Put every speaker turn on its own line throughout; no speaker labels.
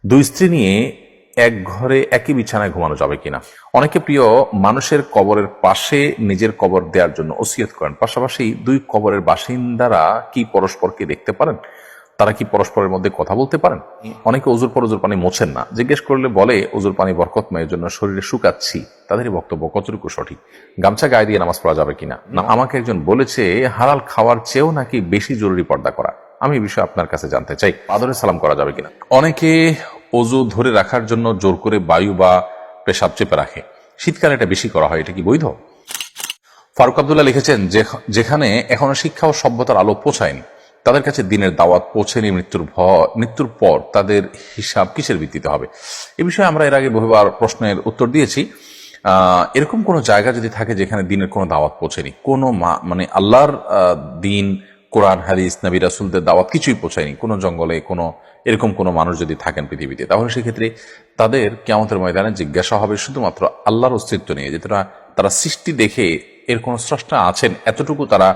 দুই স্ত্রী নিয়ে এক ঘরে একই বিছানায় ঘুমানো যাবে কিনা। অনেকে প্রিয় মানুষের কবরের পাশে নিজের কবর দেওয়ার জন্য ওসিয়ত করেন, পাশাপাশি দুই কবরের বাসিন্দারা কি পরস্পরকে দেখতে পারেন, তারা কি পরস্পরের মধ্যে কথা বলতে পারেন। অনেকে ওজুর পর ওজুর পানি মোছেন না, জিজ্ঞেস করলে বলে ওজুর পানি বরকতময়ের জন্য শরীরে শুকাচ্ছি। তাদেরই বক্তব্য কতটুকু সঠিক? গামছা গায়ে দিয়ে নামাজ পড়া যাবে কিনা। না, আমাকে একজন বলেছে হালাল খাওয়ার চেয়েও নাকি বেশি জরুরি পর্দা করা। আমি এই বিষয়ে আপনার কাছে জানতে চাই, আদরে সালাম করা যাবে কিনা। অনেকে ওজু ধরে রাখার জন্য জোর করে বায়ু বা পেশাব চেপে রাখে, শীতকালে এটা বেশি করা হয়, এটা কি বৈধ? ফারুক আব্দুল্লাহ লিখেছেন, যেখানে এখনো শিক্ষা ও সভ্যতার আলো পৌঁছায়নি, তাদের কাছে দিনের দাওয়াত পৌঁছেনি, মৃত্যুর পর তাদের হিসাব কিসের ভিত্তিতে হবে? এ বিষয়ে আমরা এর আগে বহুবার প্রশ্নের উত্তর দিয়েছি। এরকম কোনো জায়গা যদি থাকে যেখানে দিনের কোনো দাওয়াত পৌঁছেনি, কোনো মানে আল্লাহর দিন, কোরআন হাদিস, নবী রাসূলদের দাওয়াত কিছুই পৌঁছায়নি, কোনো জঙ্গলে কোনো এরকম কোনো মানুষ যদি থাকেন পৃথিবীতে, তাহলে সেক্ষেত্রে তাদের কিয়ামতের ময়দানে জিজ্ঞাসা হবে শুধুমাত্র আল্লাহর অস্তিত্ব নিয়ে, যে তারা সৃষ্টি দেখে এর কোন স্রষ্টা আছেন এতটুকু তারা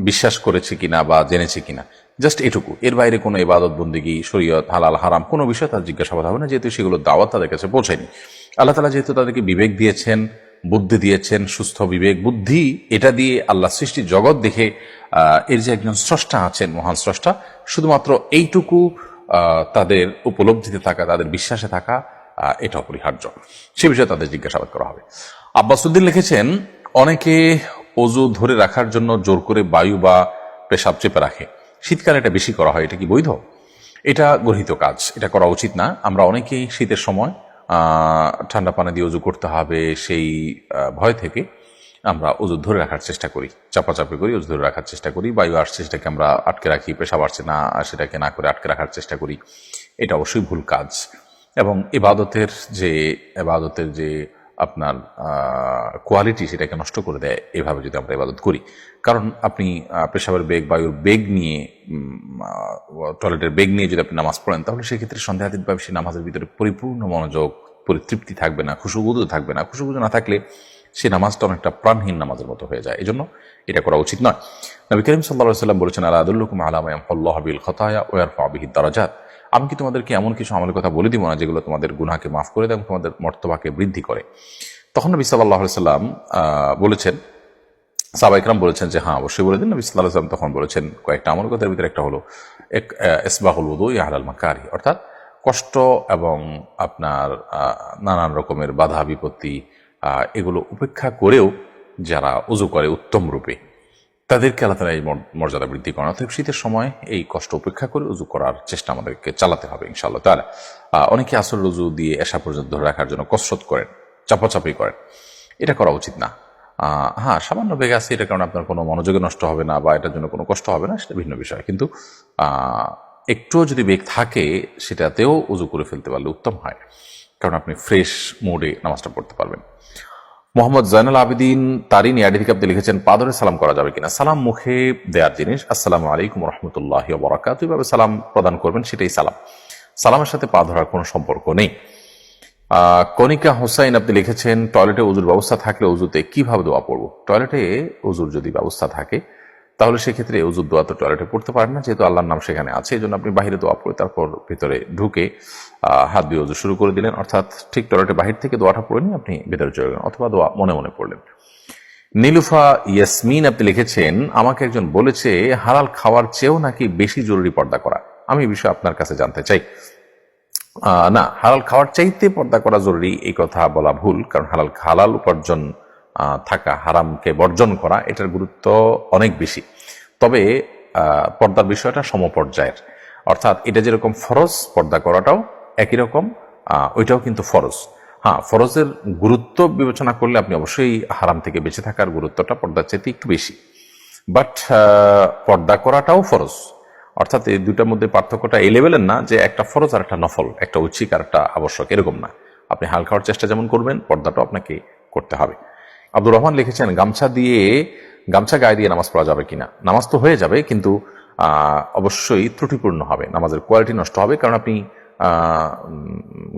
বিশ্বাস করেছে কিনা বা জেনেছে কিনা, জাস্ট এটুকু। এর বাইরে কোনো ইবাদত বন্দেগী, শরীয়ত, হালাল হারাম কোনো বিষয় তার জিজ্ঞাসাবাদ হবে না, যেহেতু সেগুলো দাওয়াত তাদের কাছে পৌঁছায়নি। আল্লাহ তাআলা যেহেতু তাদেরকে বিবেক দিয়েছেন, বুদ্ধি দিয়েছেন, সুস্থ বিবেক বুদ্ধি, এটা দিয়ে আল্লাহ সৃষ্টি জগৎ দেখে এর যে একজন স্রষ্টা আছেন, মহান স্রষ্টা, শুধুমাত্র এইটুকু তাদের উপলব্ধিতে থাকা, তাদের বিশ্বাসে থাকা, এটা অপরিহার্য। সে বিষয়ে তাদের জিজ্ঞাসাবাদ করা হবে। আব্বাসউদ্দিন লিখেছেন, অনেকে ওজু ধরে রাখার জন্য জোর করে বায়ু বা পেশাব চেপে রাখে, শীতকালে এটা বেশি করা হয়, এটা কি বৈধ? এটা গর্হিত কাজ, এটা করা উচিত না। আমরা অনেকেই শীতের সময় ঠান্ডা পানি দিয়ে উজু করতে হবে সেই ভয় থেকে আমরা ওজু ধরে রাখার চেষ্টা করি, চাপাচাপি করি, ওজু ধরে রাখার চেষ্টা করি, বায়ু আসছে সেটাকে আমরা আটকে রাখি, পেশাব আসছে না সেটাকে না করে আটকে রাখার চেষ্টা করি। এটা অবশ্যই ভুল কাজ এবং ইবাদতের যে আপনার কোয়ালিটি সেটাকে নষ্ট করে দেয় এভাবে যদি আমরা ইবাদত করি। কারণ আপনি পেশাবের বেগ, বায়ুর বেগ নিয়ে, টয়লেটের বেগ নিয়ে যদি আপনি নামাজ পড়েন, তাহলে সেক্ষেত্রে সন্দেহাতীতভাবে সেই নামাজের ভিতরে পরিপূর্ণ মনোযোগ, পরিতৃপ্তি থাকবে না, খুশুগুজু থাকবে না। খুশুগুজু না থাকলে সে নামাজটা অনেকটা প্রাণহীন নামাজের মতো হয়ে যায়। এজন্য এটা করা উচিত নয়। নবী করিম সাল্লাল্লাহু আলাইহি ওয়াসাল্লাম বলেছেন, আলা আদুল্লুকুম আলা মা ইয়ামহুল্লাহু বিল খাতায়া ওয়া ইয়ারফাউ বিহিদ দারাজাত। আমি কি তোমাদেরকে এমন কিছু আমলের কথা বলে দিব না যেগুলো তোমাদের গুনাহকে মাফ করে দেয় এবং তোমাদের মর্তবাকে বৃদ্ধি করে? তখন নবী সাল্লাল্লাহু আলাইহি ওয়াসাল্লাম বলেছেন, সাহাবা ইকরাম বলেছেন যে হ্যাঁ অবশ্যই বলে দিন। নবী সাল্লাল্লাহু আলাইহি ওয়াসাল্লাম তখন বলেছেন কয়েকটা আমলের কথার ভিতরে একটা হলো ইসবাহুল উযু আলাল মাকারি, অর্থাৎ কষ্ট এবং আপনার নানান রকমের বাধা বিপত্তি এগুলো উপেক্ষা করেও যারা উযু করে উত্তম রূপে, তাদেরকে আল্লাহ তাআলা এই মর্যাদা বৃদ্ধি করেন। অতএব শীতের সময় এই কষ্ট উপেক্ষা করে উযু করার চেষ্টা আমাদেরকে চালাতে হবে ইনশাআল্লাহ তাআলা। অনেকে আসর উযু দিয়ে এশা পর্যন্ত ধরে রাখার জন্য কসরত করেন, চাপাচাপি করেন, এটা করা উচিত না। হ্যাঁ, সামান্য বেগ আছে, এটার কারণে আপনার কোনো মনোযোগে নষ্ট হবে না বা এটার জন্য কোনো কষ্ট হবে না, সেটা ভিন্ন বিষয়। কিন্তু একটুও যদি বেগ থাকে সেটাতেও উযু করে ফেলতে পারলে উত্তম হয়, কারণ আপনি ফ্রেশ মুডে নামাজটা পড়তে পারবেন। মোহাম্মদ জয়নুল আবেদিন তারিনী আইডি থেকে আপনি লিখেছেন, পাদরে সালাম করা যাবে কিনা। সালাম মুখে দেওয়ার জিনিস, আসসালামু আলাইকুম রহমতুল্লাহি ওয়া বারাকাতুহু, এইভাবে সালাম প্রদান করবেন, সেটাই সালাম। সালামের সাথে পা ধরার কোনো সম্পর্ক নেই। কনিকা হোসাইন আপনি লিখেছেন, টয়লেটে উজুর ব্যবস্থা থাকলে উজুতে কিভাবে দোয়া পড়ব? টয়লেটে উজুর যদি ব্যবস্থা থাকে তাহলে সেক্ষেত্রে উজুর দোয়া তো টয়লেটে পড়তে পারেন না, যেহেতু আল্লাহর নাম সেখানে আছে। এই জন্য আপনি বাহিরে দোয়া পড়ে তারপর ভিতরে ঢুকে হাত দিয়ে উজু শুরু করে দিলেন, অর্থাৎ ঠিক টয়লেটে বাহির থেকে দোয়াটা পড়ে নিয়ে আপনি ভিতরে চলে গেলেন, অথবা দোয়া মনে মনে পড়লেন। নীলুফা ইয়াসমিন আপনি লিখেছেন, আমাকে একজন বলেছে হালাল খাওয়ার চেয়েও নাকি বেশি জরুরি পর্দা করা। আমি এই বিষয়ে আপনার কাছে জানতে চাই। না, হালাল খাওয়ার চাইতে পর্দা করা জরুরি এই কথা বলা ভুল, কারণ হালাল উপার্জন থাকা, হারামকে বর্জন করা, এটার গুরুত্ব অনেক বেশি। তবে পর্দার বিষয়টা সমপর্যায়ের, অর্থাৎ এটা যেরকম ফরজ, পর্দা করাটাও একই রকম, ওইটাও কিন্তু ফরজ। হ্যাঁ, ফরজের গুরুত্ব বিবেচনা করলে আপনি অবশ্যই হারাম থেকে বেঁচে থাকার গুরুত্বটা পর্দার চাইতে একটু বেশি, বাট পর্দা করাটাও ফরজ। অর্থাৎ এই দুটার মধ্যে পার্থক্যটা এই লেভেলের না যে একটা ফরজ আর একটা নফল, একটা ঐচ্ছিক আর একটা আবশ্যক, এরকম না। আপনি হাল খাওয়ার চেষ্টা যেমন করবেন, পর্দাটাও আপনাকে করতে হবে। আব্দুর রহমান লিখেছেন, গামছা গায়ে দিয়ে নামাজ পড়া যাবে কিনা। নামাজ তো হয়ে যাবে, কিন্তু অবশ্যই ত্রুটিপূর্ণ হবে, নামাজের কোয়ালিটি নষ্ট হবে, কারণ আপনি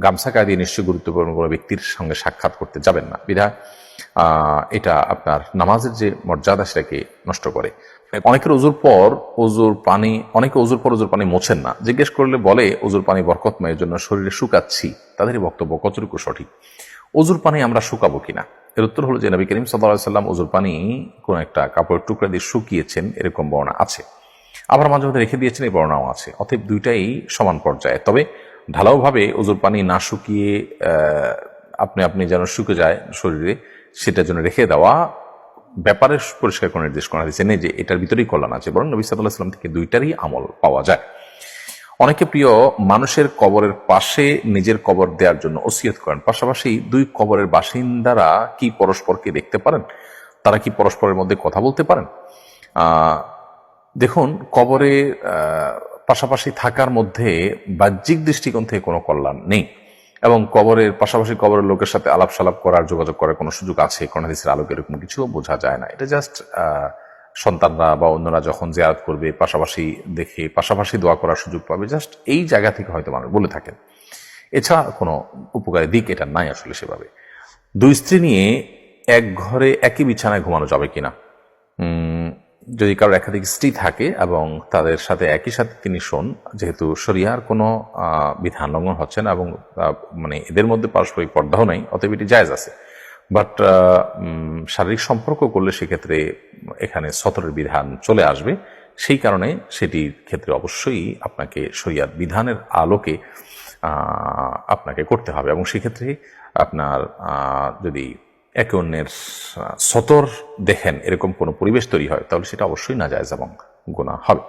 গামছা গায়ে দিয়ে নিশ্চয়ই গুরুত্বপূর্ণ কোনো ব্যক্তির সঙ্গে সাক্ষাৎ করতে যাবেন না, বিধায় এটা আপনার নামাজের যে মর্যাদা সেটাকে নষ্ট করে। অনেকের অজুর পর অজুর পানি মোছেন না। জিজ্ঞেস করলে বলে অজুর পানি বরকতময়, জন্য শরীরে শুকাচ্ছি। তাদেরই বক্তব্য কতটুকু সঠিক? অজুর পানি আমরা শুকাবো কিনা? এর উত্তর হলো যে নবী করিম সাল্লাল্লাহু আলাইহি সাল্লাম অজুর পানি কোন একটা কাপড়ের টুকরা দিয়ে শুকিয়েছেন, এরকম বর্ণনা আছে। আবার মাঝে মধ্যে রেখে দিয়েছেন, এই বর্ণনাও আছে। অতএব দুইটাই সমান পর্যায়ে। তবে ঢালাওভাবে অজুর পানি না শুকিয়ে আপনি যেন শুকে যায় শরীরে, সেটার জন্য রেখে দেওয়া ব্যাপারে পরিষ্কার করে নির্দেশ করা হয়েছে নেই যে এটার ভিতরেই কল্যাণ আছে, বরং নবী সাল্লাল্লাহু আলাইহি ওয়াসাল্লাম থেকে দুইটারই আমল পাওয়া যায়। অনেকে প্রিয় মানুষের কবরের পাশে নিজের কবর দেওয়ার জন্য ওসিয়ত করেন। পাশাপাশি দুই কবরের বাসিন্দারা কি পরস্পরকে দেখতে পারেন? তারা কি পরস্পরের মধ্যে কথা বলতে পারেন? দেখুন, কবরে পাশাপাশি থাকার মধ্যে বাহ্যিক দৃষ্টিকোণ থেকে কোনো কল্যাণ নেই, এবং কবরের পাশাপাশি কবরের লোকের সাথে আলাপ সালাপ করার, যোগাযোগ করার কোনো সুযোগ আছে কোন হাদিসের আলোকে, এরকম কিছু বোঝা যায় না। এটা জাস্ট সন্তানরা বা অন্যরা যখন জিয়ারত করবে পাশাপাশি দেখে পাশাপাশি দোয়া করার সুযোগ পাবে, জাস্ট এই জায়গা থেকে হয়তো মানুষ বলে থাকেন। এছাড়া কোনো উপকারী দিক এটা নাই আসলে সেভাবে। দুই স্ত্রী নিয়ে এক ঘরে একই বিছানায় ঘুমানো যাবে কিনা? যদি কারোর একাধিক স্ত্রী থাকে এবং তাদের সাথে একই সাথে তিনি শোন, যেহেতু শরিয়ার কোনো বিধান লঙ্ঘন হচ্ছে না এবং মানে এদের মধ্যে পারস্পরিক পর্দাও নাই, অতএব এটি জায়েজ আছে। বাট শারীরিক সম্পর্ক করলে সেক্ষেত্রে এখানে সতরের বিধান চলে আসবে। সেই কারণে সেটির ক্ষেত্রে অবশ্যই আপনাকে শরিয়ার বিধানের আলোকে আপনাকে করতে হবে, এবং সেক্ষেত্রে আপনার যদি একে অন্যের সতর দেখেন এরকম কোনো পরিবেশ তৈরি হয়, তাহলে সেটা অবশ্যই নাজায়েজ এবং গুনাহ হবে।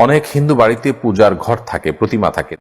অনেক হিন্দু বাড়িতে পূজার ঘর থাকে, প্রতিমা থাকে।